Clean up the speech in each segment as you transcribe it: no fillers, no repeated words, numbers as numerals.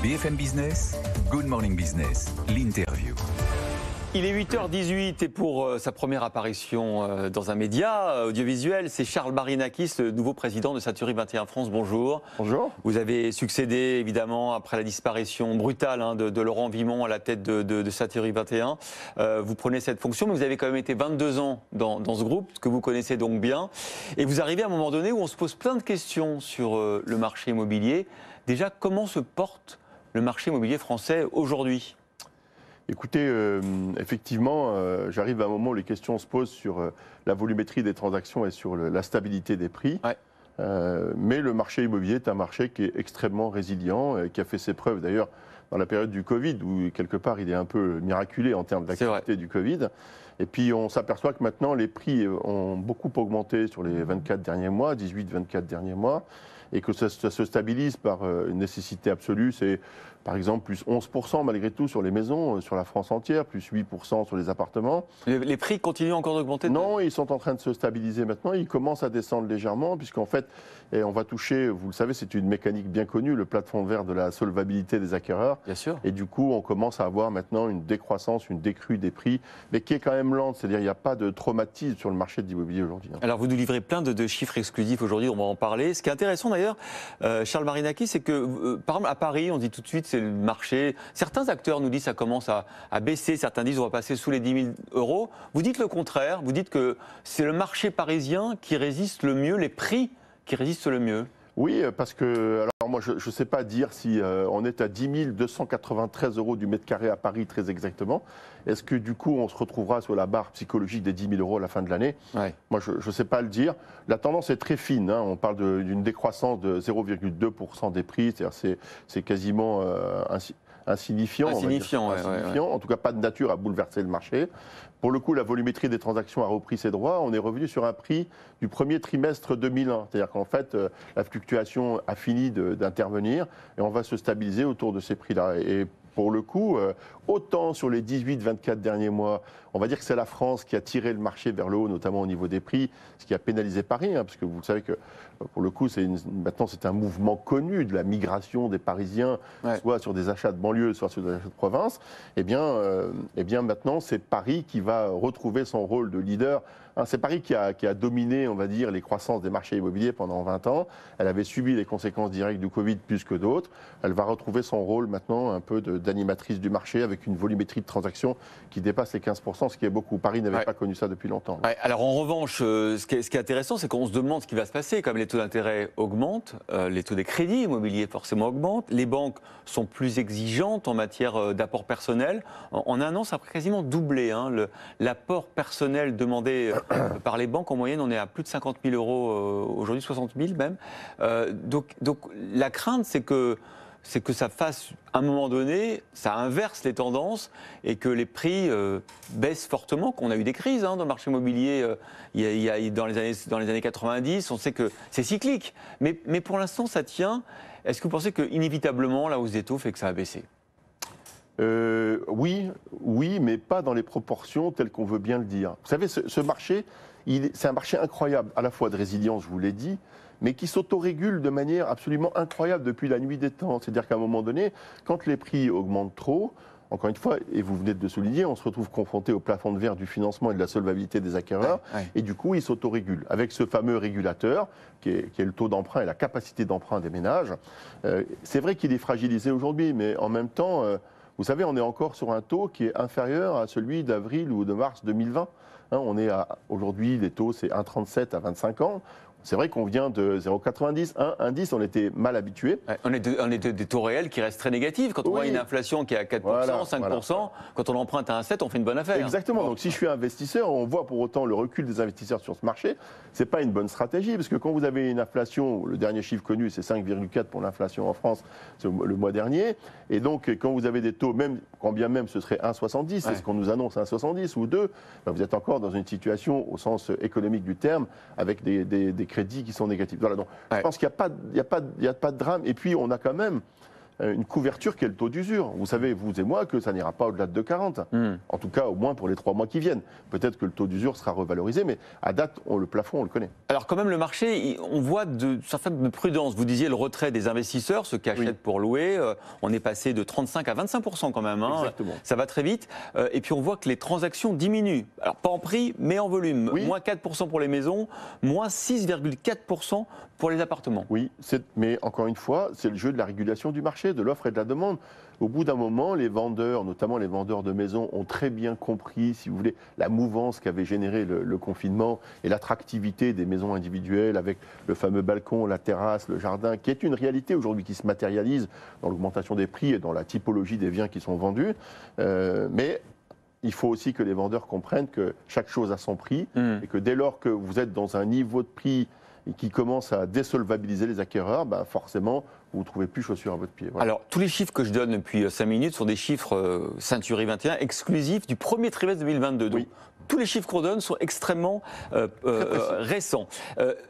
BFM Business, Good Morning Business, l'interview. Il est 8h18 et pour sa première apparition dans un média audiovisuel, c'est Charles Marinakis, le nouveau président de Satury 21 France. Bonjour. Bonjour. Vous avez succédé évidemment après la disparition brutale de Laurent Vimont à la tête de Satury 21. Vous prenez cette fonction, mais vous avez quand même été 22 ans dans ce groupe, que vous connaissez donc bien. Et vous arrivez à un moment donné où on se pose plein de questions sur le marché immobilier. Déjà, comment se porte le marché immobilier français aujourd'hui ? Écoutez, effectivement, j'arrive à un moment où les questions se posent sur la volumétrie des transactions et sur la stabilité des prix. Ouais. Mais le marché immobilier est un marché qui est extrêmement résilient, et qui a fait ses preuves d'ailleurs dans la période du Covid, où quelque part il est un peu miraculé en termes d'activité du Covid. Et puis on s'aperçoit que maintenant les prix ont beaucoup augmenté sur les 24 derniers mois, 18-24 derniers mois, et que ça se stabilise par une nécessité absolue. C'est par exemple plus 11% malgré tout sur les maisons, sur la France entière, plus 8% sur les appartements. Les prix continuent encore d'augmenter ? Non, ils sont en train de se stabiliser maintenant. Ils commencent à descendre légèrement, puisqu'en fait, on va toucher, vous le savez, c'est une mécanique bien connue, le plafond de verre de la solvabilité des acquéreurs. Bien sûr. Et du coup, on commence à avoir maintenant une décroissance, une décrue des prix, mais qui est quand même lente. C'est-à-dire qu'il n'y a pas de traumatisme sur le marché de l'immobilier aujourd'hui. Alors, vous nous livrez plein de chiffres exclusifs aujourd'hui, on va en parler. Ce qui est intéressant d'ailleurs, Charles Marinakis, c'est que, par exemple, à Paris, on dit tout de suite, c'est le marché. Certains acteurs nous disent que ça commence à baisser, certains disent qu'on va passer sous les 10 000 euros. Vous dites le contraire, vous dites que c'est le marché parisien qui résiste le mieux, les prix qui résistent le mieux. Oui, parce que, alors moi je ne sais pas dire si on est à 10 293 euros du mètre carré à Paris très exactement. Est-ce que du coup on se retrouvera sur la barre psychologique des 10 000 euros à la fin de l'année ? Ouais. Moi je ne sais pas le dire. La tendance est très fine, hein. On parle d'une décroissance de 0,2% des prix, c'est-à-dire c'est quasiment insignifiant. Insignifiant, En tout cas pas de nature à bouleverser le marché. Pour le coup, la volumétrie des transactions a repris ses droits. On est revenu sur un prix du premier trimestre 2001. C'est-à-dire qu'en fait, la fluctuation a fini d'intervenir et on va se stabiliser autour de ces prix-là. Et pour le coup, autant sur les 18-24 derniers mois, on va dire que c'est la France qui a tiré le marché vers le haut, notamment au niveau des prix, ce qui a pénalisé Paris, hein, parce que vous savez que pour le coup, maintenant c'est un mouvement connu de la migration des Parisiens, soit sur des achats de banlieue, soit sur des achats de province. Eh bien maintenant, c'est Paris qui va retrouver son rôle de leader. C'est Paris qui a dominé, on va dire, les croissances des marchés immobiliers pendant 20 ans. Elle avait subi les conséquences directes du Covid plus que d'autres. Elle va retrouver son rôle maintenant un peu d'animatrice du marché avec une volumétrie de transactions qui dépasse les 15%, ce qui est beaucoup. Paris n'avait pas connu ça depuis longtemps. Ouais, alors en revanche, ce qui est intéressant, c'est qu'on se demande ce qui va se passer. Comme les taux d'intérêt augmentent, les taux des crédits immobiliers forcément augmentent, les banques sont plus exigeantes en matière d'apport personnel. En un an, ça a quasiment doublé. Hein, l'apport personnel demandé par les banques, en moyenne, on est à plus de 50 000 euros, aujourd'hui 60 000 même. Donc la crainte, c'est que ça fasse, à un moment donné, ça inverse les tendances et que les prix baissent fortement, qu'on a eu des crises dans le marché immobilier dans les années 90, on sait que c'est cyclique. Mais pour l'instant, ça tient. Est-ce que vous pensez qu'inévitablement, la hausse des taux fait que ça va baisser ? Oui, mais pas dans les proportions telles qu'on veut bien le dire. Vous savez, ce marché, c'est un marché incroyable, à la fois de résilience, je vous l'ai dit, mais qui s'autorégule de manière absolument incroyable depuis la nuit des temps. C'est-à-dire qu'à un moment donné, quand les prix augmentent trop, encore une fois, et vous venez de le souligner, on se retrouve confronté au plafond de verre du financement et de la solvabilité des acquéreurs, et du coup, il s'autorégule. Avec ce fameux régulateur, qui est le taux d'emprunt et la capacité d'emprunt des ménages, c'est vrai qu'il est fragilisé aujourd'hui, mais en même temps, vous savez, on est encore sur un taux qui est inférieur à celui d'avril ou de mars 2020. On est aujourd'hui, les taux, c'est 1,37 à 25 ans. C'est vrai qu'on vient de 0,90, 1,10, on était mal habitués. On est des taux réels qui restent très négatifs. Quand on voit une inflation qui est à 4%, 5%, quand on emprunte à 1,7, on fait une bonne affaire. Exactement. Donc si je suis investisseur, on voit pour autant le recul des investisseurs sur ce marché. Ce n'est pas une bonne stratégie, parce que quand vous avez une inflation, le dernier chiffre connu, c'est 5,4 pour l'inflation en France le mois dernier. Et donc quand vous avez des taux, quand bien même ce serait 1,70, c'est ce qu'on nous annonce 1,70 ou 2, ben vous êtes encore dans une situation au sens économique du terme, avec des crédits qui sont négatifs. Voilà, donc je pense qu'il n'y a pas de drame. Et puis on a quand même une couverture qui est le taux d'usure. Vous savez, vous et moi, que ça n'ira pas au-delà de 2,40. En tout cas, au moins pour les 3 mois qui viennent. Peut-être que le taux d'usure sera revalorisé, mais à date, le plafond, on le connaît. Alors quand même, le marché, on voit de certaines de prudence. Vous disiez le retrait des investisseurs, ceux qui achètent pour louer. On est passé de 35 à 25% quand même. Exactement. Ça va très vite. Et puis on voit que les transactions diminuent. Alors pas en prix, mais en volume. Moins 4% pour les maisons, moins 6,4% pour les appartements. Oui, mais encore une fois, c'est le jeu de la régulation du marché, de l'offre et de la demande. Au bout d'un moment, les vendeurs, notamment les vendeurs de maisons, ont très bien compris, si vous voulez, la mouvance qu'avait généré le confinement et l'attractivité des maisons individuelles avec le fameux balcon, la terrasse, le jardin, qui est une réalité aujourd'hui qui se matérialise dans l'augmentation des prix et dans la typologie des biens qui sont vendus. Mais il faut aussi que les vendeurs comprennent que chaque chose a son prix et que dès lors que vous êtes dans un niveau de prix qui commence à désolvabiliser les acquéreurs, forcément, vous ne trouvez plus chaussures à votre pied. Voilà. Alors, tous les chiffres que je donne depuis 5 minutes sont des chiffres Century 21 exclusifs du premier trimestre 2022. Donc, tous les chiffres qu'on donne sont extrêmement récents.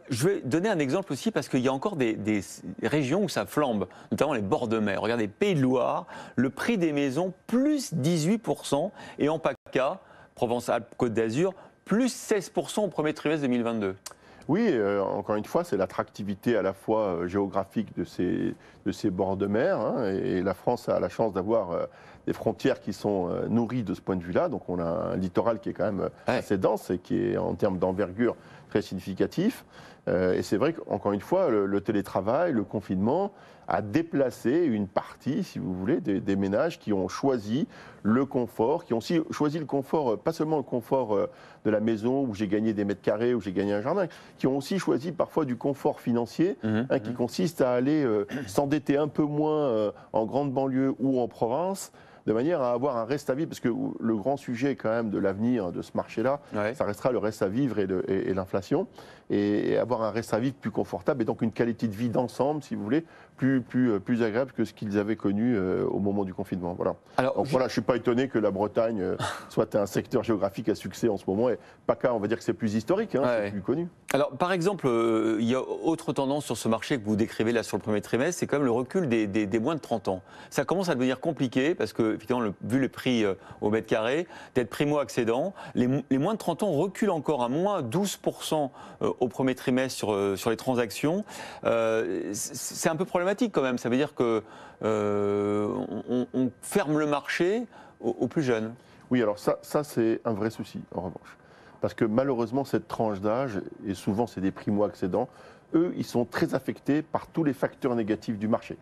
Je vais donner un exemple aussi parce qu'il y a encore des régions où ça flambe, notamment les bords de mer. Regardez, Pays de Loire, le prix des maisons plus 18% et en PACA, Provence-Alpes-Côte d'Azur, plus 16% au premier trimestre 2022. Oui, encore une fois, c'est l'attractivité à la fois géographique de ces bords de mer. Et la France a la chance d'avoir des frontières qui sont nourries de ce point de vue-là. Donc on a un littoral qui est quand même assez dense et qui est en termes d'envergure très significatif. Et c'est vrai qu'encore une fois, le télétravail, le confinement a déplacé une partie, si vous voulez, des ménages qui ont choisi le confort, qui ont aussi choisi le confort, pas seulement le confort de la maison où j'ai gagné des mètres carrés, où j'ai gagné un jardin, qui ont aussi choisi parfois du confort financier, qui consiste à aller s'endetter un peu moins en grande banlieue ou en province, de manière à avoir un reste à vivre, parce que le grand sujet quand même de l'avenir de ce marché-là, ça restera le reste à vivre et l'inflation, et avoir un reste à vivre plus confortable, et donc une qualité de vie d'ensemble, si vous voulez, plus agréable que ce qu'ils avaient connu au moment du confinement. Voilà. Alors, donc voilà, je ne suis pas étonné que la Bretagne soit un secteur géographique à succès en ce moment, et PACA, on va dire que c'est plus historique, c'est plus connu. Alors, par exemple, il y a autre tendance sur ce marché que vous décrivez là sur le premier trimestre, c'est quand même le recul des moins de 30 ans. Ça commence à devenir compliqué parce que, effectivement, vu les prix au mètre carré, d'être primo-accédant, les moins de 30 ans reculent encore à moins 12% au premier trimestre sur les transactions. C'est un peu problématique quand même. Ça veut dire qu'on ferme le marché aux plus jeunes. Oui, alors ça c'est un vrai souci, en revanche. Parce que malheureusement, cette tranche d'âge, et souvent c'est des primo-accédants, eux, ils sont très affectés par tous les facteurs négatifs du marché.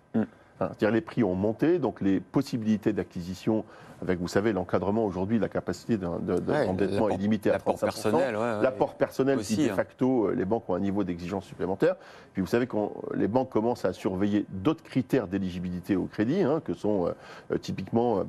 C'est-à-dire les prix ont monté, donc les possibilités d'acquisition, avec, vous savez, l'encadrement aujourd'hui, la capacité d'endettement est limitée à 35%. L'apport personnel, aussi, si de facto, les banques ont un niveau d'exigence supplémentaire. Puis vous savez que les banques commencent à surveiller d'autres critères d'éligibilité au crédit, que sont typiquement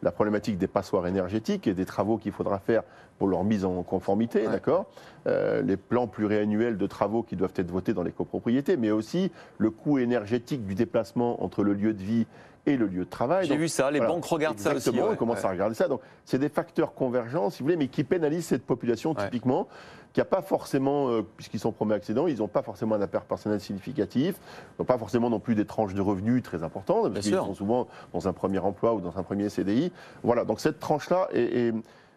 la problématique des passoires énergétiques et des travaux qu'il faudra faire pour leur mise en conformité, d'accord. Les plans pluriannuels de travaux qui doivent être votés dans les copropriétés, mais aussi le coût énergétique du déplacement entre le lieu de vie et le lieu de travail. J'ai vu ça, les banques regardent ça aussi. Exactement, ils commencent à regarder ça. Donc, c'est des facteurs convergents, si vous voulez, mais qui pénalisent cette population typiquement, qui n'a pas forcément, puisqu'ils sont primo-accédants, ils n'ont pas forcément un apport personnel significatif, ils n'ont pas forcément non plus des tranches de revenus très importantes, parce qu'ils sont souvent dans un premier emploi ou dans un premier CDI. Voilà, donc cette tranche-là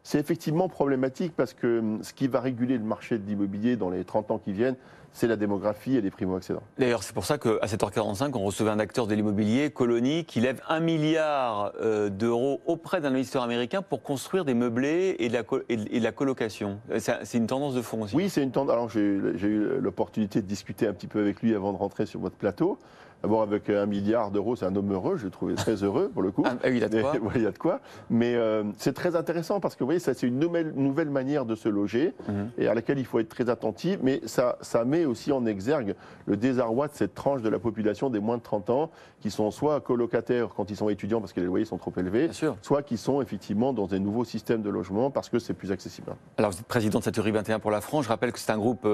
c'est effectivement problématique parce que ce qui va réguler le marché de l'immobilier dans les 30 ans qui viennent, c'est la démographie et les primo-accédants. D'ailleurs, c'est pour ça qu'à 7h45, on recevait un acteur de l'immobilier, Colony, qui lève 1 milliard d'euros auprès d'un investisseur américain pour construire des meublés et de la colocation. C'est une tendance de fond aussi. Oui, c'est une tendance. Alors, j'ai eu l'opportunité de discuter un petit peu avec lui avant de rentrer sur votre plateau. D'abord, avec 1 milliard d'euros, c'est un homme heureux, je le trouvais très heureux pour le coup. Il y a de quoi. Il y a de quoi. Mais c'est très intéressant parce que vous voyez, ça c'est une nouvelle manière de se loger et à laquelle il faut être très attentif. Mais ça met aussi en exergue le désarroi de cette tranche de la population des moins de 30 ans qui sont soit colocataires quand ils sont étudiants parce que les loyers sont trop élevés, soit qui sont effectivement dans des nouveaux systèmes de logement parce que c'est plus accessible. Alors vous êtes président de Century 21 pour la France. Je rappelle que c'est un groupe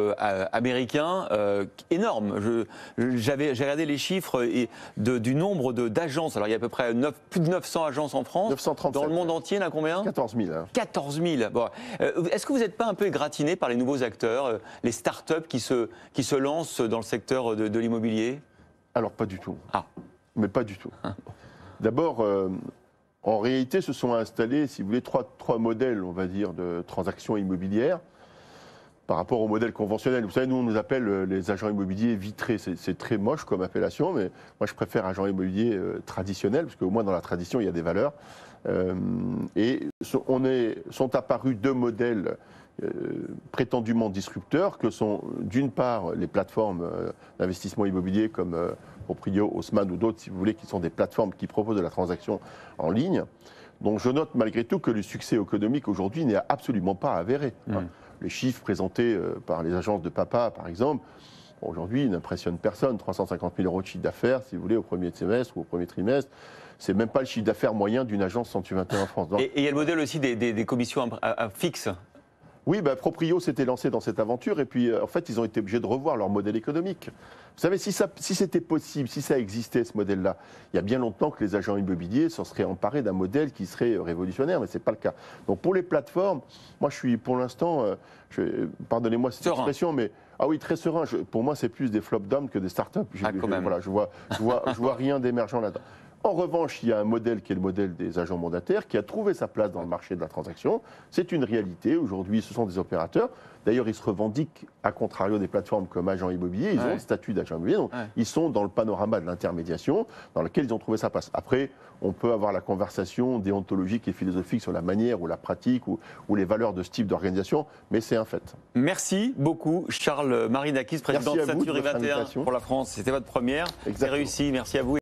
américain énorme. J'ai regardé les chiffres du nombre d'agences. Alors il y a à peu près plus de 900 agences en France. 937. Dans le monde entier, il y en a combien ? 14 000. 14 000. Bon. Est-ce que vous n'êtes pas un peu égratigné par les nouveaux acteurs, les start-up qui se lancent dans le secteur de l'immobilier ? Alors pas du tout. mais pas du tout. D'abord, en réalité, se sont installés, si vous voulez, trois modèles, on va dire, de transactions immobilières par rapport au modèle conventionnel. Vous savez, nous, on nous appelle les agents immobiliers vitrés. C'est très moche comme appellation, mais moi, je préfère agent immobilier traditionnel, parce qu'au moins, dans la tradition, il y a des valeurs. Et sont apparus deux modèles prétendument disrupteurs, que sont, d'une part, les plateformes d'investissement immobilier comme Proprio, Haussmann ou d'autres, si vous voulez, qui sont des plateformes qui proposent de la transaction en ligne. Donc je note malgré tout que le succès économique aujourd'hui n'est absolument pas avéré. Les chiffres présentés par les agences de papa, par exemple, aujourd'hui n'impressionnent personne. 350 000 euros de chiffre d'affaires, si vous voulez, au premier semestre ou au premier trimestre. C'est même pas le chiffre d'affaires moyen d'une agence 121 en France. Donc, et il y a le modèle aussi des commissions fixes. Oui, Proprio s'était lancé dans cette aventure et puis en fait ils ont été obligés de revoir leur modèle économique. Vous savez, si c'était possible, si ça existait ce modèle-là, il y a bien longtemps que les agents immobiliers s'en seraient emparés d'un modèle qui serait révolutionnaire, mais ce n'est pas le cas. Donc pour les plateformes, moi je suis pour l'instant, pardonnez-moi cette expression, mais ah oui, très serein. Pour moi c'est plus des flop d'hommes que des start-up. Voilà, je vois rien d'émergent là-dedans. En revanche, il y a un modèle qui est le modèle des agents mandataires qui a trouvé sa place dans le marché de la transaction. C'est une réalité. Aujourd'hui, ce sont des opérateurs. D'ailleurs, ils se revendiquent, à contrario des plateformes comme agents immobiliers. Ils ont le statut d'agent immobilier. Donc, ils sont dans le panorama de l'intermédiation dans lequel ils ont trouvé sa place. Après, on peut avoir la conversation déontologique et philosophique sur la manière ou la pratique ou les valeurs de ce type d'organisation, mais c'est un fait. Merci beaucoup, Charles Marinakis, président de Satur et 21 pour la France. C'était votre première. C'est réussi. Merci à vous.